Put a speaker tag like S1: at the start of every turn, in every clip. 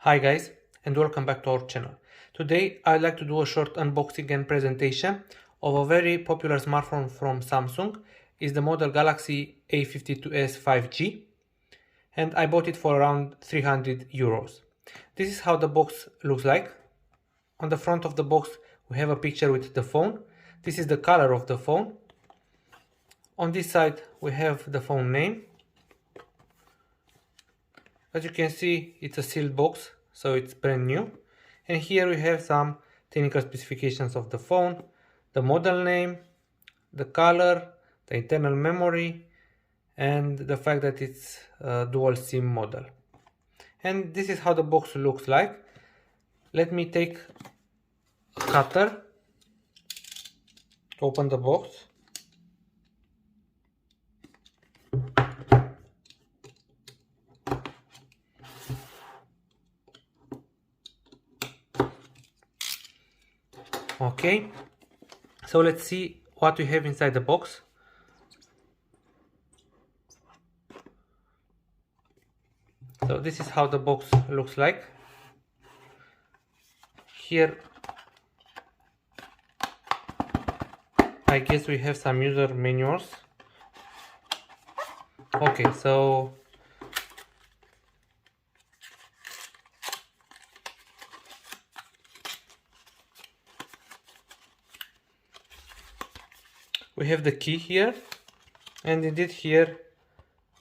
S1: Hi guys, and welcome back to our channel. Today I'd like to do a short unboxing and presentation of a very popular smartphone from Samsung. It's the model Galaxy A52s 5G, and I bought it for around 300 euros. This is how the box looks like. On the front of the box we have a picture with the phone. This is the color of the phone. On this side we have the phone name. As you can see, it's a sealed box, so it's brand new. And here we have some technical specifications of the phone, the model name, the color, the internal memory, and the fact that it's a dual SIM model. And this is how the box looks like. Let me take a cutter to open the box. Okay, so let's see what we have inside the box. So this is how the box looks like. Here I guess we have some user manuals. Okay, so we have the key here, and indeed here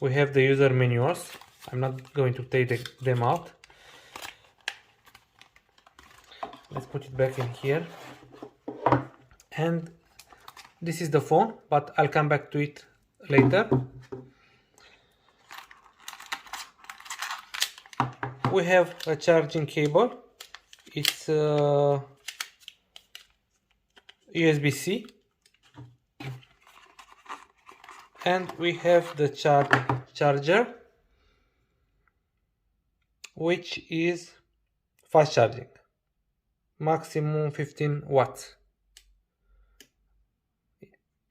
S1: we have the user manuals. I'm not going to take them out. Let's put it back in here. And this is the phone, but I'll come back to it later. We have a charging cable. It's USB-C. And we have the charger, which is fast charging, maximum 15 watts.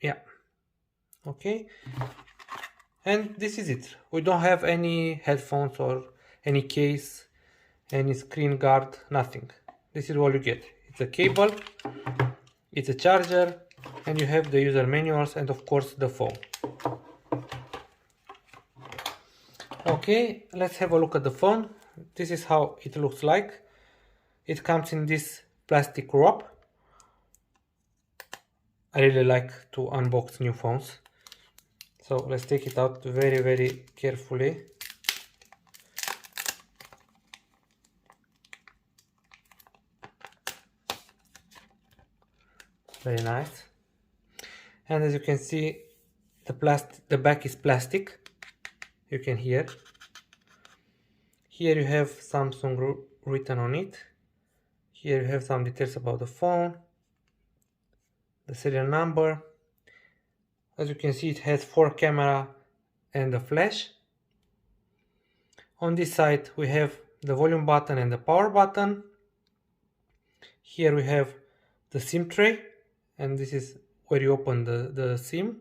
S1: Yeah, okay. And this is it. We don't have any headphones or any case, any screen guard, nothing. This is all you get. It's a cable, it's a charger, and you have the user manuals and of course the phone. Okay, let's have a look at the phone. This is how it looks like. It comes in this plastic wrap. I really like to unbox new phones. So let's take it out very carefully. Very nice. And as you can see, the back is plastic. You can hear. Here you have Samsung written on it. Here you have some details about the phone, the serial number. As you can see, it has 4 camera and a flash. On this side we have the volume button and the power button. Here we have the SIM tray, and this is where you open the SIM.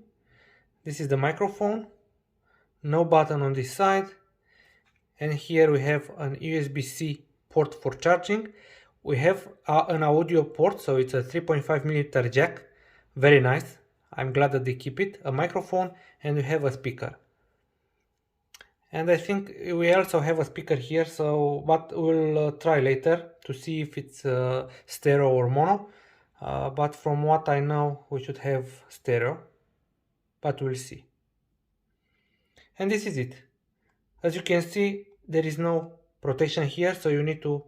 S1: This is the microphone. No button on this side. And here we have an USB-C port for charging. We have an audio port, so it's a 3.5mm jack. Very nice. I'm glad that they keep it. A microphone, and we have a speaker. And I think we also have a speaker here, so but we'll try later to see if it's stereo or mono. But from what I know, we should have stereo, but we'll see. And this is it. As you can see, there is no protection here, so you need to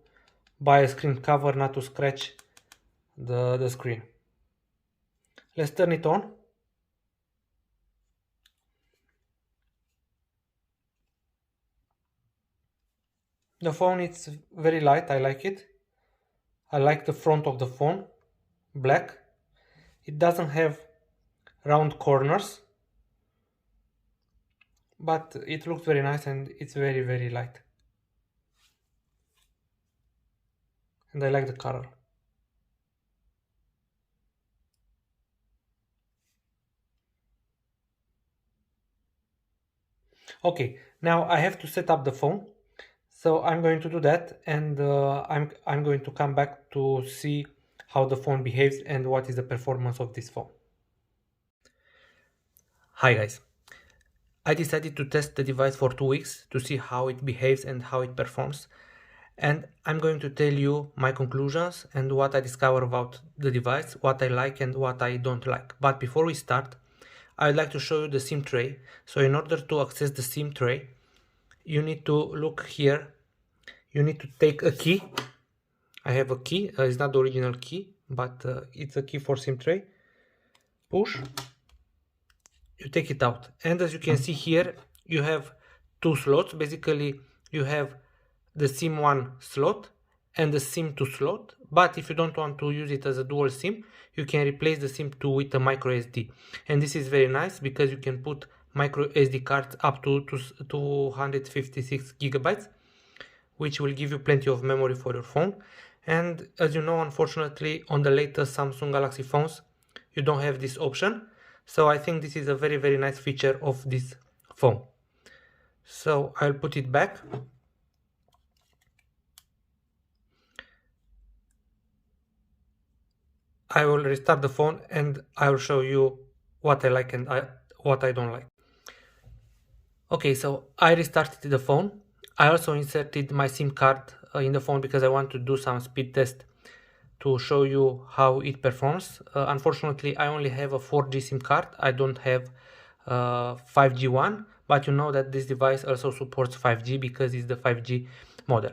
S1: buy a screen cover not to scratch the screen. Let's turn it on. The phone is very light, I like it. I like the front of the phone, black. It doesn't have round corners, but it looks very nice and it's very light. And I like the color. Okay, now I have to set up the phone. So I'm going to do that, and I'm going to come back to see how the phone behaves and what is the performance of this phone. Hi guys, I decided to test the device for 2 weeks to see how it behaves and how it performs, and I'm going to tell you my conclusions and what I discover about the device, what I like and what I don't like. But before we start, I'd like to show you the SIM tray. So in order to access the SIM tray, you need to look here. You need to take a key. I have a key. It's not the original key, but it's a key for SIM tray. Push. You take it out, and as you can see here, you have two slots. Basically, you have the SIM1 slot and the SIM2 slot, but if you don't want to use it as a dual SIM, you can replace the SIM2 with a micro SD, and this is very nice because you can put micro SD cards up to 256 gigabytes, which will give you plenty of memory for your phone. And as you know, unfortunately, on the latest Samsung Galaxy phones, you don't have this option. So I think this is a very nice feature of this phone. So I'll put it back. I will restart the phone and I will show you what I like and what I don't like. Okay, so I restarted the phone. I also inserted my SIM card in the phone because I want to do some speed test to show you how it performs. Unfortunately, I only have a 4G SIM card. I don't have 5G one, but you know that this device also supports 5G because it's the 5G model.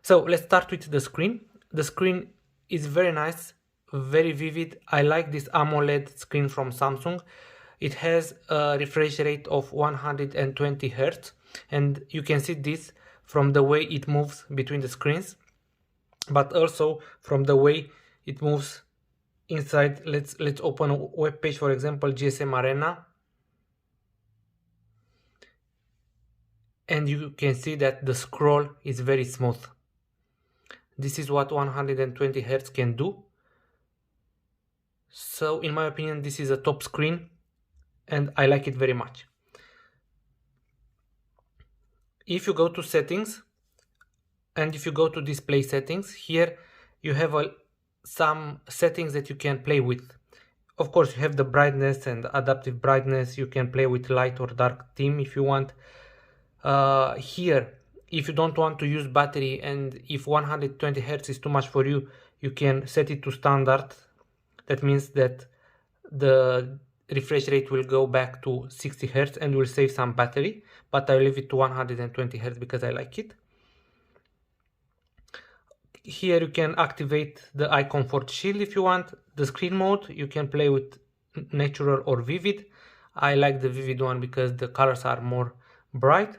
S1: So let's start with the screen. The screen is very nice, very vivid. I like this AMOLED screen from Samsung. It has a refresh rate of 120 Hz, and you can see this from the way it moves between the screens, but also from the way it moves inside. Let's open a web page, for example, GSM Arena, and you can see that the scroll is very smooth. This is what 120 Hz can do. So in my opinion, this is a top screen and I like it very much. If you go to settings and if you go to display settings, here you have some settings that you can play with. Of course, you have the brightness and adaptive brightness. You can play with light or dark theme if you want. Here, if you don't want to use battery and if 120 Hz is too much for you, you can set it to standard. That means that the refresh rate will go back to 60 Hz and will save some battery, but I leave it to 120 Hz because I like it. Here you can activate the eye comfort shield if you want. The screen mode, you can play with natural or vivid. I like the vivid one because the colors are more bright.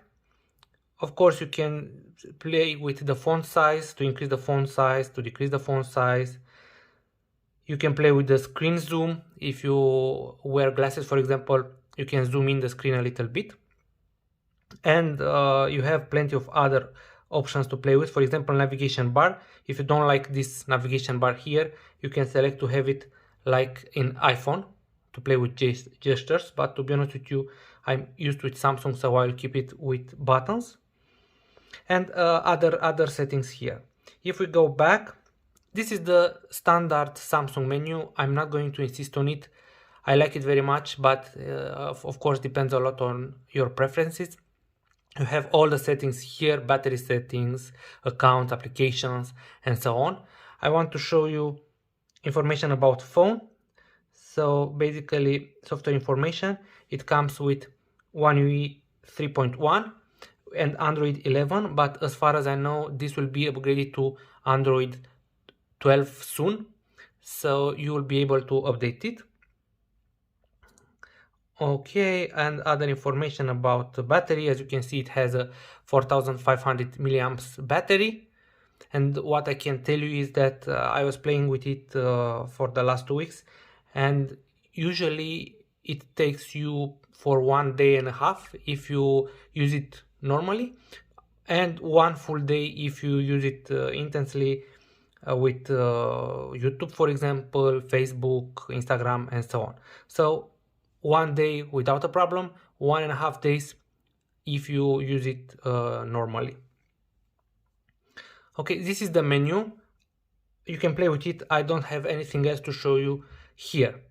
S1: Of course, you can play with the font size to increase the font size, to decrease the font size. You can play with the screen zoom. If you wear glasses, for example, you can zoom in the screen a little bit. And you have plenty of other options to play with. For example, navigation bar. If you don't like this navigation bar here, you can select to have it like in iPhone to play with gestures. But to be honest with you, I'm used with Samsung, so I'll keep it with buttons. And other settings here. If we go back, this is the standard Samsung menu. I'm not going to insist on it. I like it very much, but of course depends a lot on your preferences. You have all the settings here, battery settings, account, applications, and so on. I want to show you information about phone. So basically, software information, it comes with One UI 3.1 and Android 11, but as far as I know, this will be upgraded to Android 12 soon, so you will be able to update it. Okay, and other information about the battery. As you can see, it has a 4500 milliamps battery, and what I can tell you is that I was playing with it for the last 2 weeks, and usually it takes you for 1 day and a half if you use it normally, and 1 full day if you use it intensely with YouTube, for example, Facebook, Instagram, and so on. So 1 day without a problem, 1.5 days if you use it normally. Okay, this is the menu. You can play with it. I don't have anything else to show you here.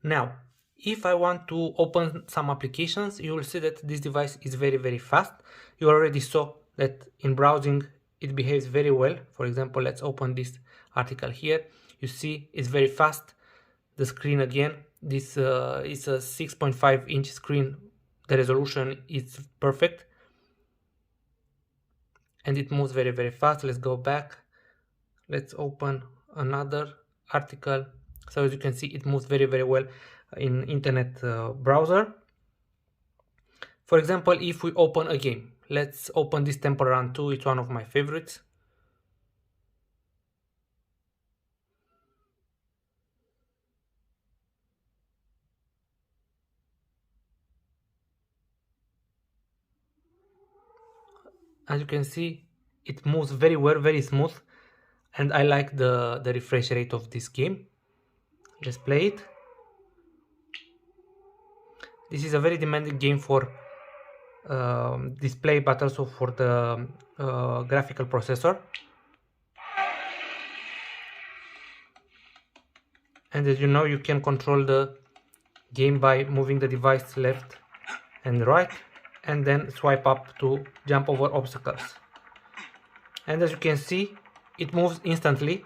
S1: Now, if I want to open some applications, you will see that this device is very fast. You already saw that in browsing it behaves very well. For example, let's open this article here. You see it's very fast. The screen again, this is a 6.5-inch screen. The resolution is perfect and it moves very fast. Let's go back. Let's open another article. So as you can see, it moves very well in internet browser. For example, if we open a game, let's open this Temple Run 2. It's one of my favorites. As you can see, it moves very well, very smooth, and I like the refresh rate of this game. Let's play it. This is a very demanding game for display, but also for the graphical processor. And as you know, you can control the game by moving the device left and right, and then swipe up to jump over obstacles. And as you can see, it moves instantly.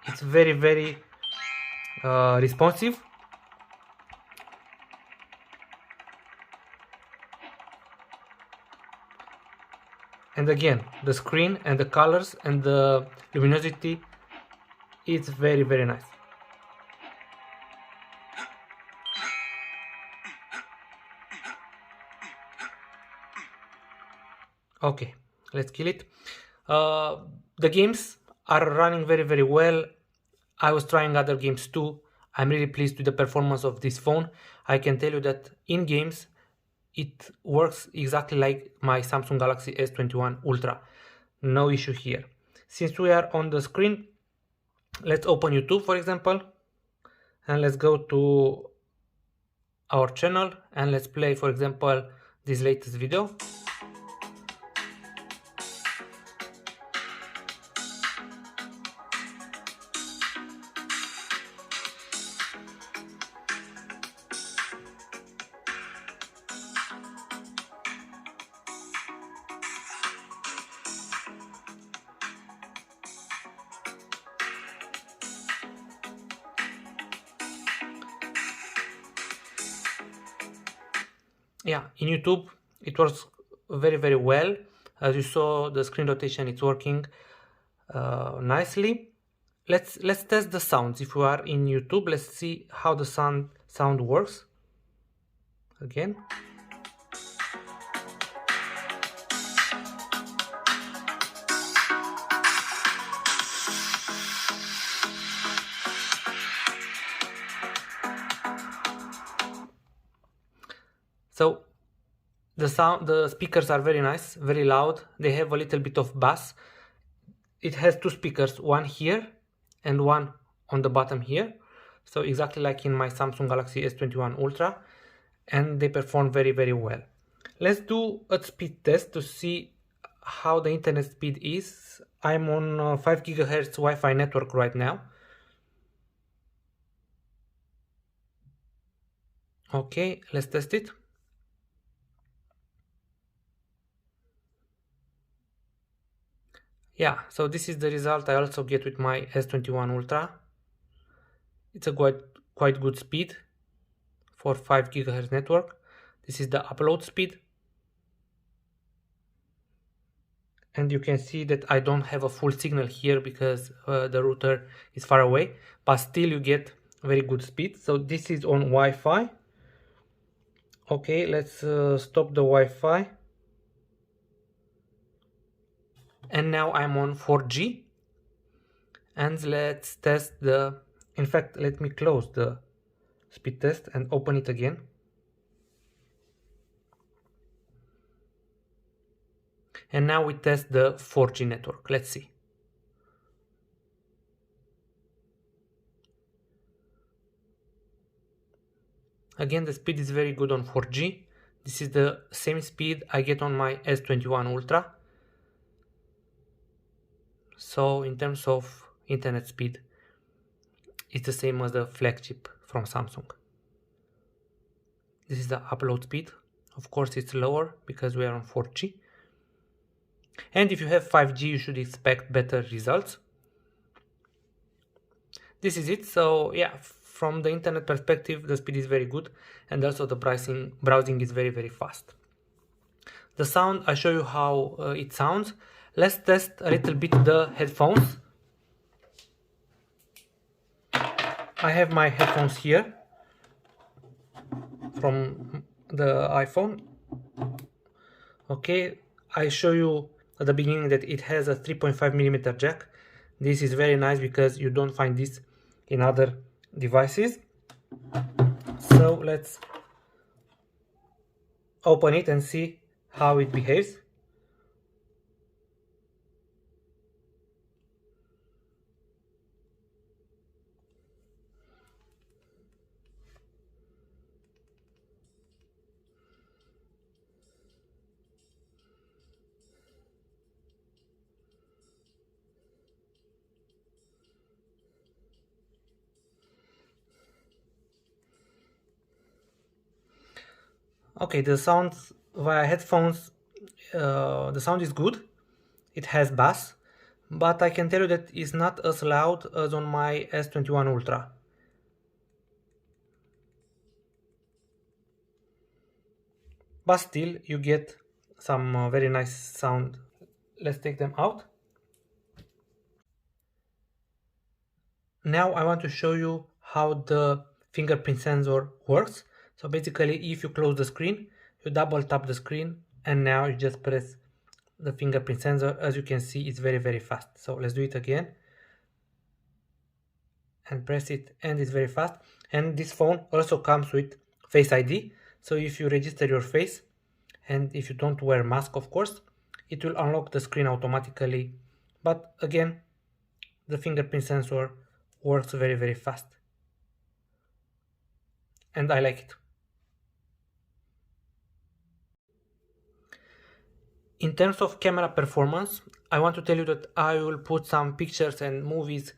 S1: It's very responsive. And again, the screen and the colors and the luminosity, it's very nice. Okay, let's kill it. The games are running very well. I was trying other games too. I'm really pleased with the performance of this phone. I can tell you that in games it works exactly like my Samsung Galaxy S21 Ultra. No issue here. Since we are on the screen, let's open YouTube, for example, and let's go to our channel and let's play, for example, this latest video. Yeah, in YouTube it works very well. As you saw, the screen rotation, it's working nicely. Let's test the sounds. If we are in YouTube, let's see how the sound works. Again. So the speakers are very nice, very loud. They have a little bit of bass. It has two speakers, one here and one on the bottom here. So exactly like in my Samsung Galaxy S21 Ultra, and they perform very well. Let's do a speed test to see how the internet speed is. I'm on 5 GHz Wi-Fi network right now. Okay, let's test it. Yeah, so this is the result I also get with my S21 Ultra. It's a quite good speed for 5 GHz network. This is the upload speed. And you can see that I don't have a full signal here because the router is far away, but still you get very good speed. So this is on Wi-Fi. Okay, let's stop the Wi-Fi. And now I'm on 4G. And let's test in fact, let me close the speed test and open it again. And now we test the 4G network. Let's see. Again, the speed is very good on 4G. This is the same speed I get on my S21 Ultra. So in terms of internet speed, it's the same as the flagship from Samsung. This is the upload speed. Of course it's lower because we are on 4G. And if you have 5G, you should expect better results. This is it. So yeah, from the internet perspective, the speed is very good, and also the browsing is very, very fast. The sound, I show you how it sounds. Let's test a little bit the headphones. I have my headphones here from the iPhone. Okay, I show you at the beginning that it has a 3.5mm jack. This is very nice because you don't find this in other devices. So let's open it and see how it behaves. Okay, the sound via headphones, the sound is good. It has bass, but I can tell you that it's not as loud as on my S21 Ultra. But still, you get some very nice sound. Let's take them out. Now I want to show you how the fingerprint sensor works. So basically, if you close the screen, you double tap the screen, and now you just press the fingerprint sensor. As you can see, it's very, very fast. So let's do it again and press it, and it's very fast. And this phone also comes with Face ID. So if you register your face, and if you don't wear mask, of course, it will unlock the screen automatically. But again, the fingerprint sensor works very, very fast, and I like it. In terms of camera performance, I want to tell you that I will put some pictures and movies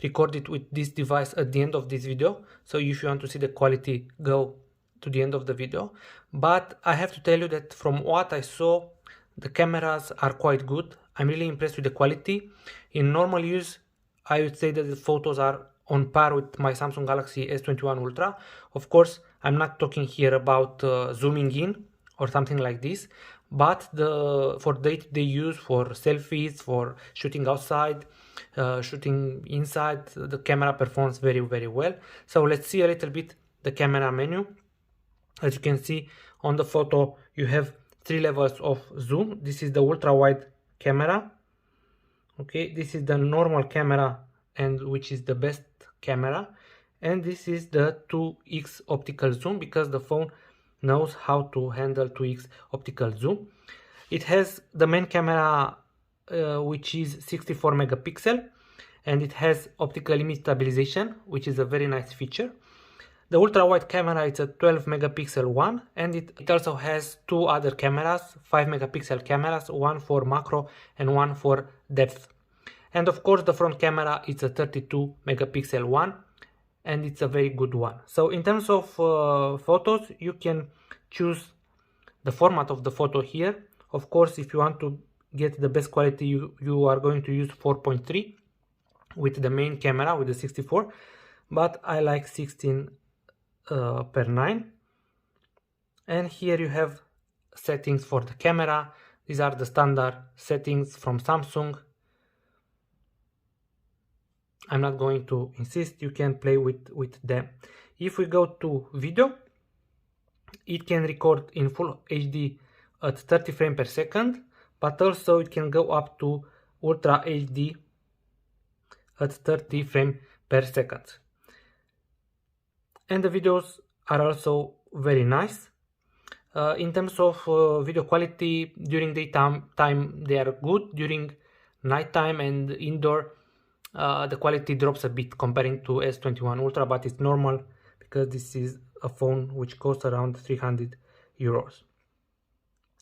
S1: recorded with this device at the end of this video. So if you want to see the quality, go to the end of the video. But I have to tell you that from what I saw, the cameras are quite good. I'm really impressed with the quality. In normal use, I would say that the photos are on par with my Samsung Galaxy S21 Ultra. Of course, I'm not talking here about zooming in or something like this, but for day-to-day use, for selfies, for shooting outside, shooting inside, the camera performs very, very well. So let's see a little bit the camera menu. As you can see on the photo, you have 3 levels of zoom. This is the ultra wide camera. Okay, this is the normal camera, and which is the best camera, and this is the 2x optical zoom, because the phone knows how to handle 2x optical zoom. It has the main camera, which is 64 megapixel, and it has optical image stabilization, which is a very nice feature. The ultra wide camera is a 12 megapixel one, and it also has 2 other cameras, 5 megapixel cameras, one for macro and one for depth. And of course the front camera is a 32 megapixel one, and it's a very good one. So in terms of photos, you can choose the format of the photo here. Of course, if you want to get the best quality, you are going to use 4.3 with the main camera, with the 64, but I like 16:9. And here you have settings for the camera. These are the standard settings from Samsung. I'm not going to insist, you can play with them. If we go to video, it can record in full HD at 30 frames per second, but also it can go up to Ultra HD at 30 frames per second. And the videos are also very nice. In terms of video quality, during daytime they are good. During nighttime and indoor, the quality drops a bit comparing to S21 Ultra, but it's normal because this is a phone which costs around 300 euros.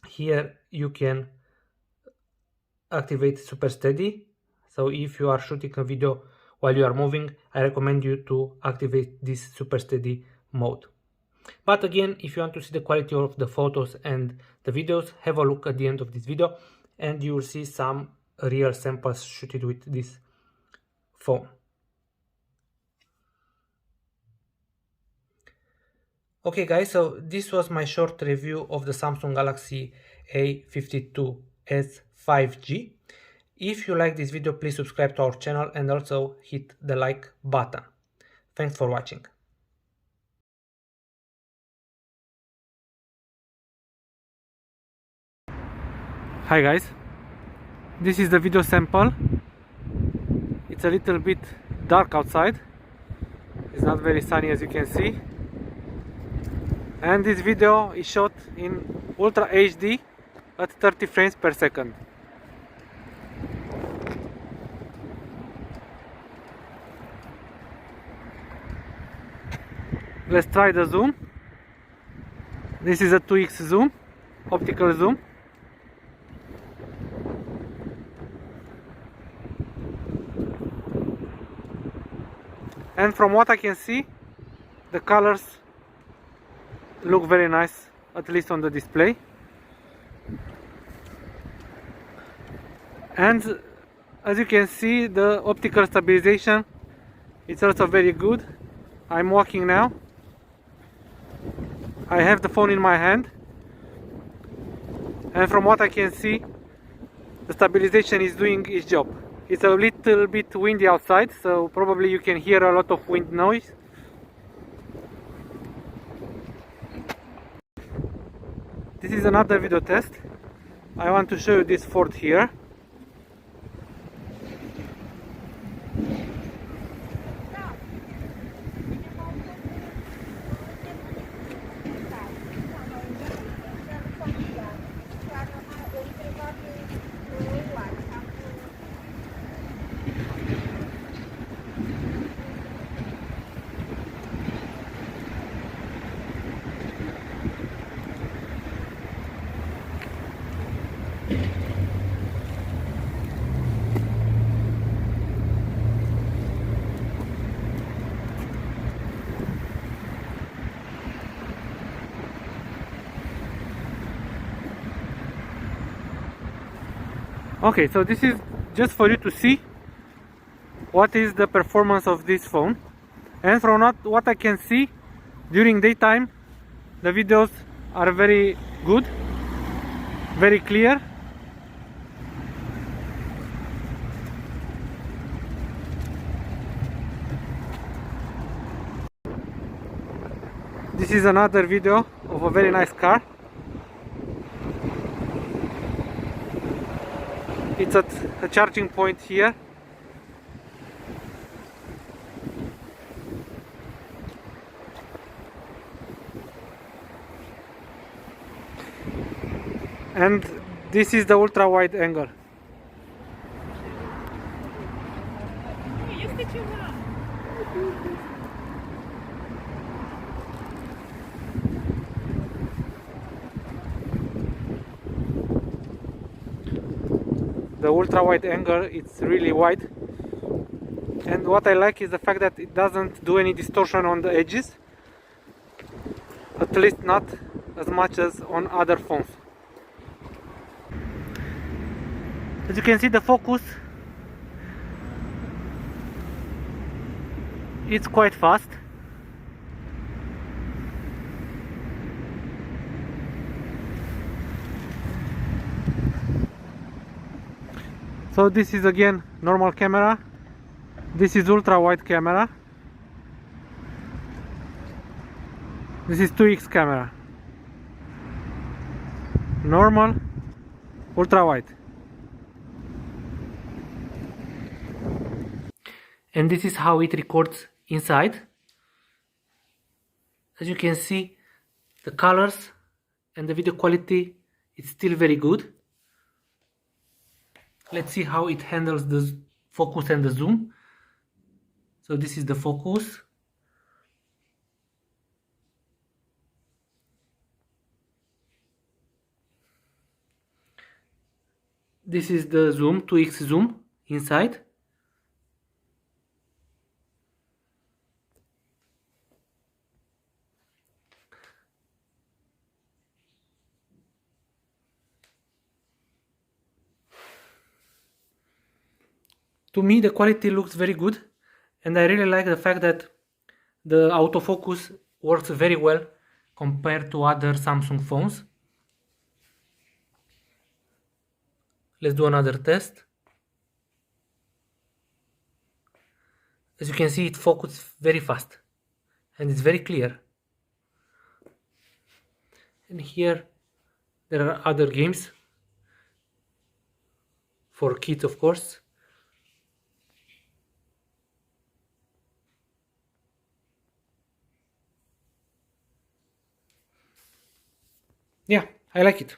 S1: Here you can activate super steady, So if you are shooting a video while you are moving, I recommend you to activate this super steady mode. But again, if you want to see the quality of the photos and the videos, have a look at the end of this video and you will see some real samples shooted with this phone. Okay guys, so this was my short review of the Samsung Galaxy A52s 5G. If you like this video, please subscribe to our channel and also hit the like button. Thanks for watching. Hi guys, this is the video sample. It's a little bit dark outside. It's not very sunny as you can see. And this video is shot in Ultra HD at 30 frames per second. Let's try the zoom. This is a 2x zoom, optical zoom. And from what I can see, the colors look very nice, at least on the display. And as you can see, the optical stabilization is also very good. I'm walking now. I have the phone in my hand, and from what I can see, the stabilization is doing its job. It's a little bit windy outside, so probably you can hear a lot of wind noise. This is another video test. I want to show you this fort here. Okay, so this is just for you to see what is the performance of this phone. And from what I can see, during daytime the videos are very good, very clear. This is another video of a very nice car. It's at a charging point here. And this is the ultra wide angle. The ultra wide angle, it's really wide, and what I like is the fact that it doesn't do any distortion on the edges, at least not as much as on other phones. As you can see, the focus, it's quite fast. So this is again normal camera, this is ultra wide camera, this is 2x camera, normal, ultra wide. And this is how it records inside. As you can see, the colors and the video quality is still very good. Let's see how it handles the focus and the zoom. So this is the focus. This is the zoom, 2x zoom inside. To me, the quality looks very good, and I really like the fact that the autofocus works very well compared to other Samsung phones. Let's do another test. As you can see, it focuses very fast and it's very clear. And here there are other games for kids, of course. Yeah, I like it.